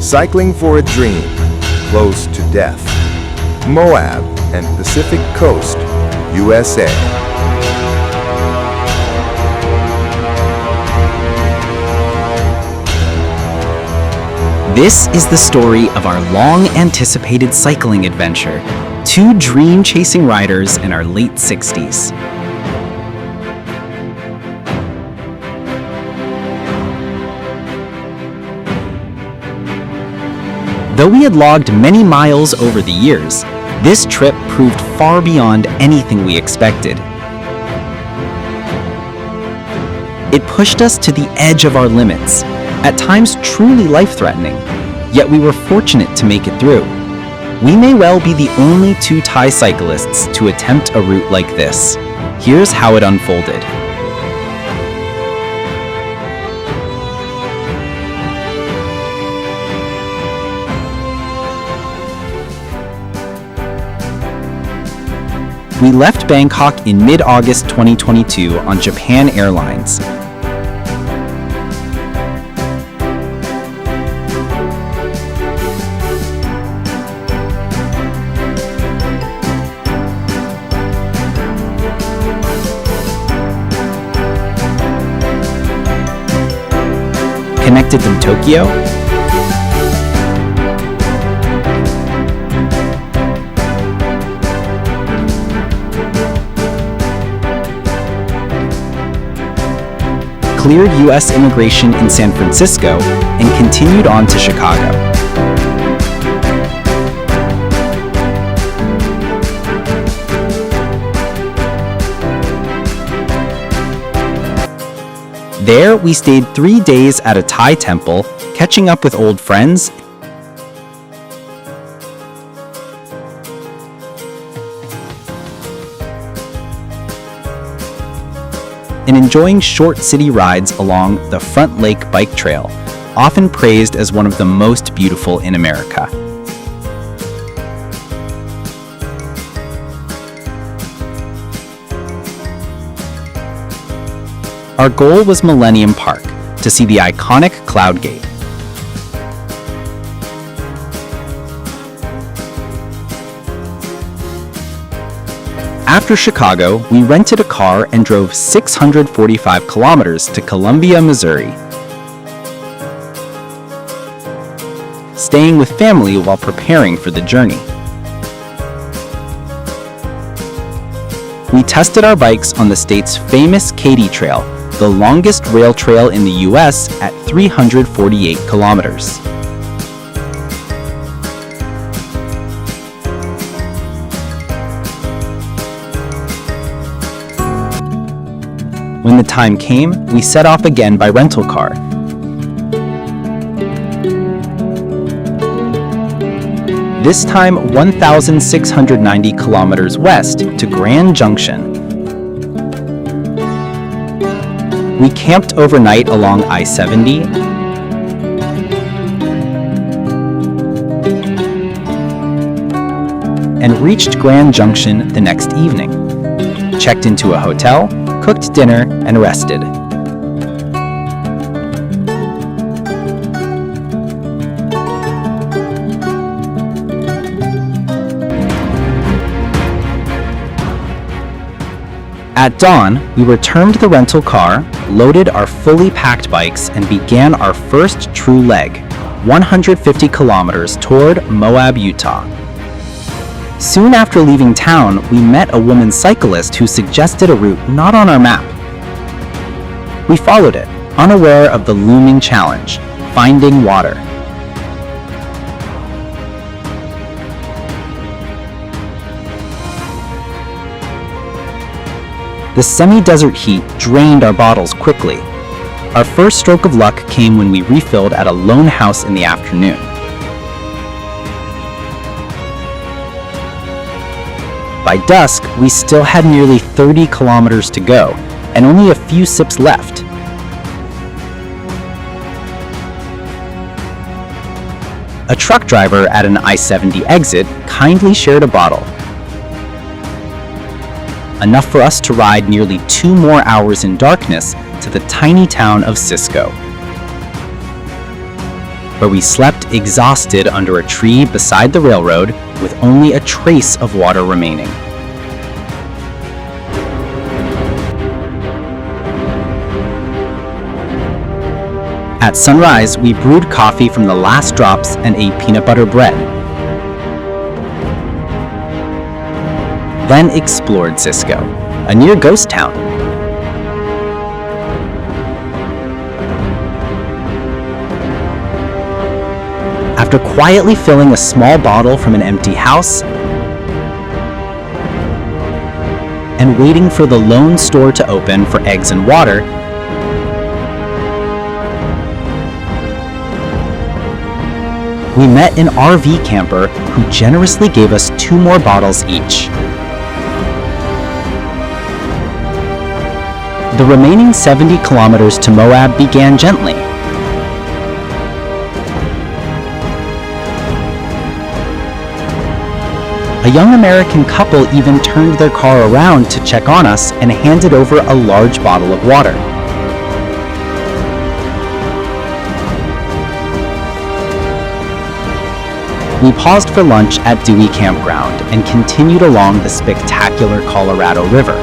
Cycling for a dream, close to death. Moab and Pacific Coast, USA. This is the story of our long-anticipated cycling adventure, two dream-chasing riders in our late 60s. Though we had logged many miles over the years, this trip proved far beyond anything we expected. It pushed us to the edge of our limits, at times truly life-threatening, yet we were fortunate to make it through. We may well be the only two Thai cyclists to attempt a route like this. Here's how it unfolded. We left Bangkok in mid-August 2022 on Japan Airlines. Connected from Tokyo, cleared U.S. immigration in San Francisco, and continued on to Chicago. There, we stayed 3 days at a Thai temple, catching up with old friends and enjoying short city rides along the Front Lake Bike Trail, often praised as one of the most beautiful in America. Our goal was Millennium Park, to see the iconic Cloud Gate. After Chicago, we rented a car and drove 645 kilometers to Columbia, Missouri, staying with family while preparing for the journey. We tested our bikes on the state's famous Katy Trail, the longest rail trail in the U.S. at 348 kilometers. When the time came, we set off again by rental car. This time 1,690 kilometers west to Grand Junction. We camped overnight along I-70 and reached Grand Junction the next evening. Checked into a hotel, cooked dinner, and rested. At dawn, we returned the rental car, loaded our fully packed bikes, and began our first true leg, 150 kilometers toward Moab, Utah. Soon after leaving town, we met a woman cyclist who suggested a route not on our map. We followed it, unaware of the looming challenge, finding water. The semi-desert heat drained our bottles quickly. Our first stroke of luck came when we refilled at a lone house in the afternoon. By dusk, we still had nearly 30 kilometers to go, and only a few sips left. A truck driver at an I-70 exit kindly shared a bottle. Enough for us to ride nearly 2 more hours in darkness to the tiny town of Cisco. where we slept exhausted under a tree beside the railroad with only a trace of water remaining. At sunrise, we brewed coffee from the last drops and ate peanut butter bread. Then explored Cisco, a near ghost town. After quietly filling a small bottle from an empty house and waiting for the lone store to open for eggs and water, we met an RV camper who generously gave us 2 more bottles each. The remaining 70 kilometers to Moab began gently. A young American couple even turned their car around to check on us and handed over a large bottle of water. We paused for lunch at Dewey Campground and continued along the spectacular Colorado River.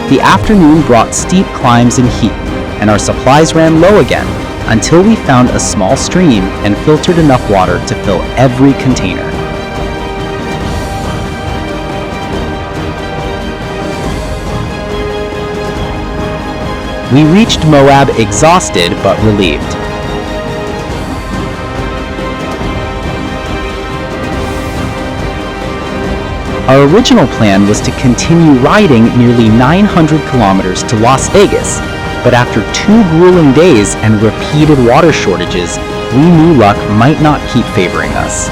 The afternoon brought steep climbs and heat, and our supplies ran low again until we found a small stream and filtered enough water to fill every container. We reached Moab exhausted but relieved. Our original plan was to continue riding nearly 900 kilometers to Las Vegas, but after 2 grueling days and repeated water shortages, we knew luck might not keep favoring us.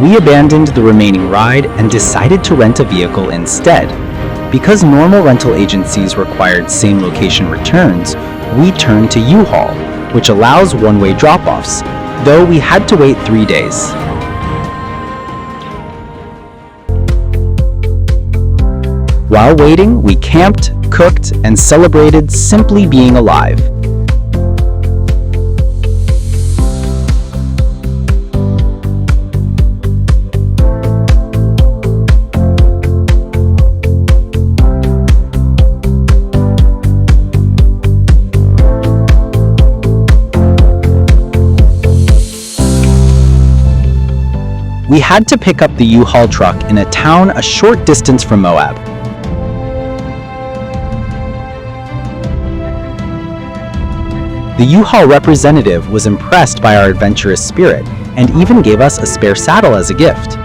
We abandoned the remaining ride and decided to rent a vehicle instead. Because normal rental agencies required same location returns, we turned to U-Haul, which allows one-way drop-offs, though we had to wait 3 days. While waiting, we camped, cooked, and celebrated simply being alive. We had to pick up the U-Haul truck in a town a short distance from Moab. The U-Haul representative was impressed by our adventurous spirit and even gave us a spare saddle as a gift.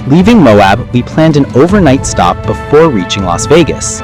Leaving Moab, we planned an overnight stop before reaching Las Vegas.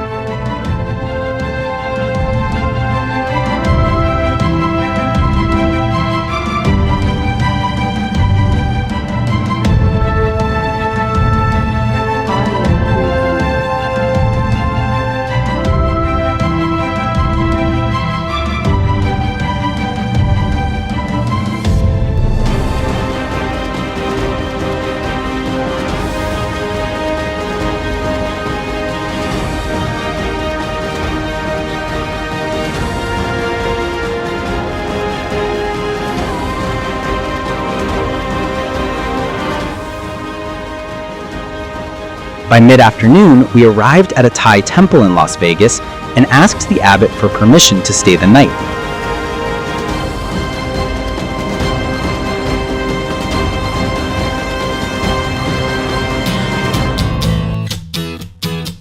By mid-afternoon, we arrived at a Thai temple in Las Vegas and asked the abbot for permission to stay the night.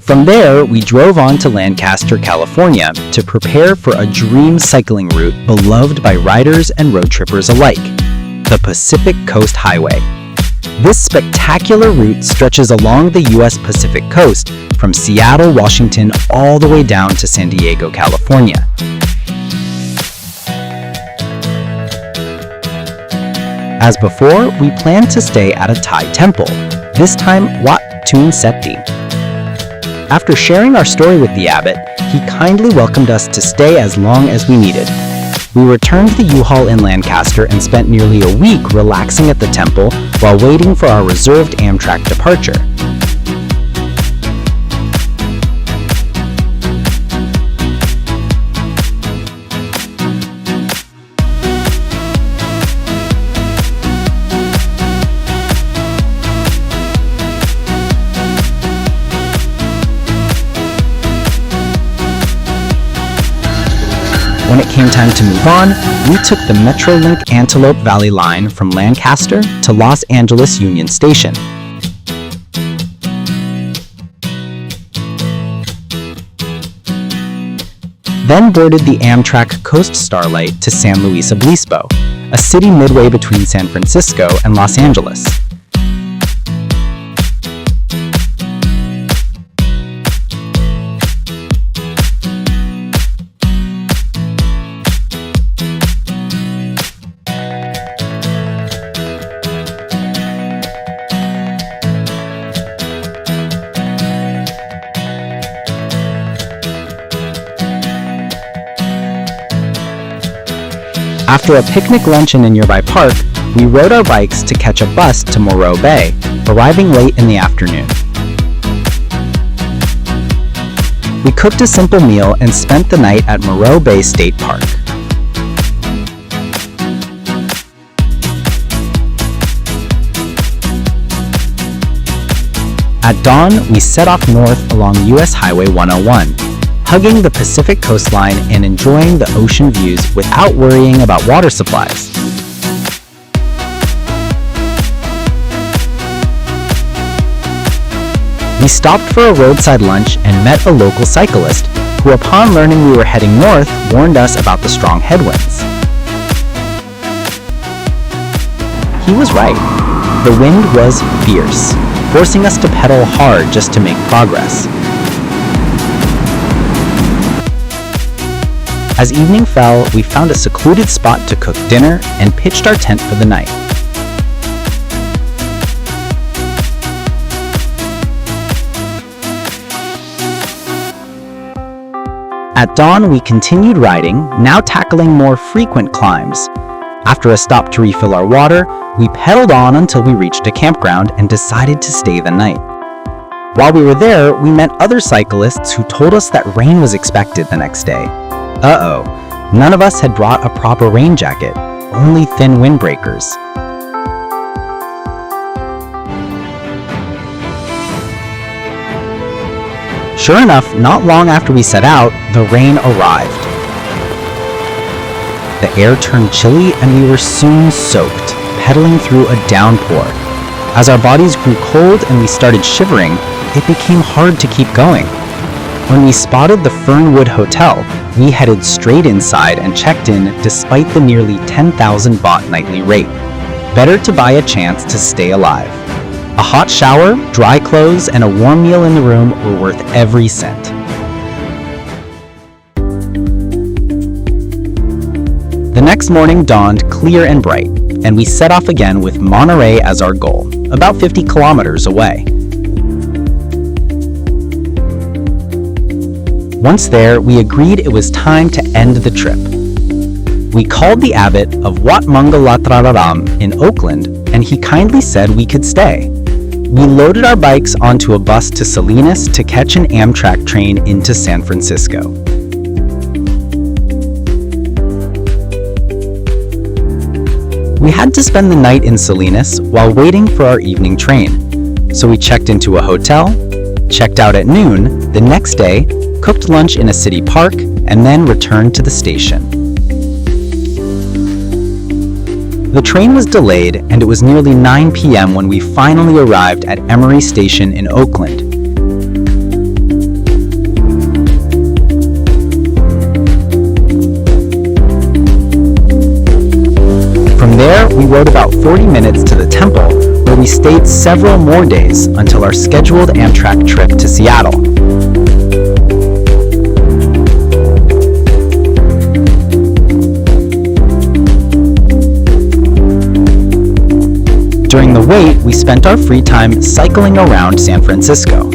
From there, we drove on to Lancaster, California to prepare for a dream cycling route beloved by riders and road trippers alike, the Pacific Coast Highway. This spectacular route stretches along the U.S. Pacific Coast from Seattle, Washington, all the way down to San Diego, California. As before, we planned to stay at a Thai temple, this time Wat Tun Seti. After sharing our story with the abbot, he kindly welcomed us to stay as long as we needed. We returned to the U-Haul in Lancaster and spent nearly a week relaxing at the temple while waiting for our reserved Amtrak departure. When it came time to move on, we took the Metrolink Antelope Valley line from Lancaster to Los Angeles Union Station. Then boarded the Amtrak Coast Starlight to San Luis Obispo, a city midway between San Francisco and Los Angeles. After a picnic lunch in a nearby park, we rode our bikes to catch a bus to Morro Bay, arriving late in the afternoon. We cooked a simple meal and spent the night at Morro Bay State Park. At dawn, we set off north along US Highway 101. Hugging the Pacific coastline and enjoying the ocean views without worrying about water supplies. We stopped for a roadside lunch and met a local cyclist who, upon learning we were heading north, warned us about the strong headwinds. He was right. The wind was fierce, forcing us to pedal hard just to make progress. As evening fell, we found a secluded spot to cook dinner and pitched our tent for the night. At dawn, we continued riding, now tackling more frequent climbs. After a stop to refill our water, we pedaled on until we reached a campground and decided to stay the night. While we were there, we met other cyclists who told us that rain was expected the next day. Uh-oh, none of us had brought a proper rain jacket, only thin windbreakers. Sure enough, not long after we set out, the rain arrived. The air turned chilly and we were soon soaked, pedaling through a downpour. As our bodies grew cold and we started shivering, it became hard to keep going. When we spotted the Fernwood Hotel, we headed straight inside and checked in despite the nearly 10,000 baht nightly rate. Better to buy a chance to stay alive. A hot shower, dry clothes, and a warm meal in the room were worth every cent. The next morning dawned clear and bright, and we set off again with Monterey as our goal, about 50 kilometers away. Once there, we agreed it was time to end the trip. We called the abbot of Wat Mangalatrararam in Oakland, and he kindly said we could stay. We loaded our bikes onto a bus to Salinas to catch an Amtrak train into San Francisco. We had to spend the night in Salinas while waiting for our evening train, so we checked into a hotel, checked out at noon, the next day, cooked lunch in a city park, and then returned to the station. The train was delayed, and it was nearly 9 p.m. when we finally arrived at Emory Station in Oakland. From there, we rode about 40 minutes to the temple, where we stayed several more days until our scheduled Amtrak trip to Seattle. During the wait, we spent our free time cycling around San Francisco.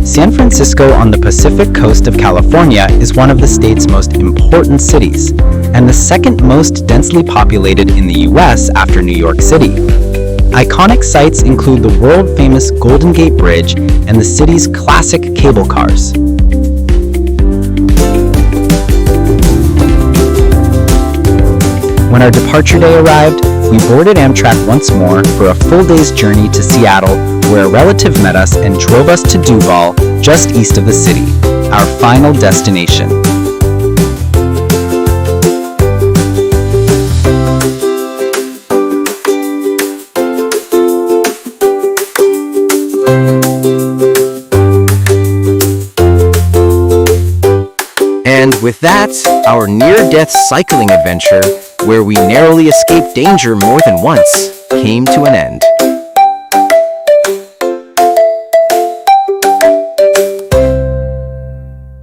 San Francisco on the Pacific coast of California is one of the state's most important cities, and the second most densely populated in the US after New York City. Iconic sites include the world-famous Golden Gate Bridge and the city's classic cable cars. When our departure day arrived, we boarded Amtrak once more for a full day's journey to Seattle, where a relative met us and drove us to Duval, just east of the city, our final destination. And with that, our near-death cycling adventure, where we narrowly escaped danger more than once, came to an end.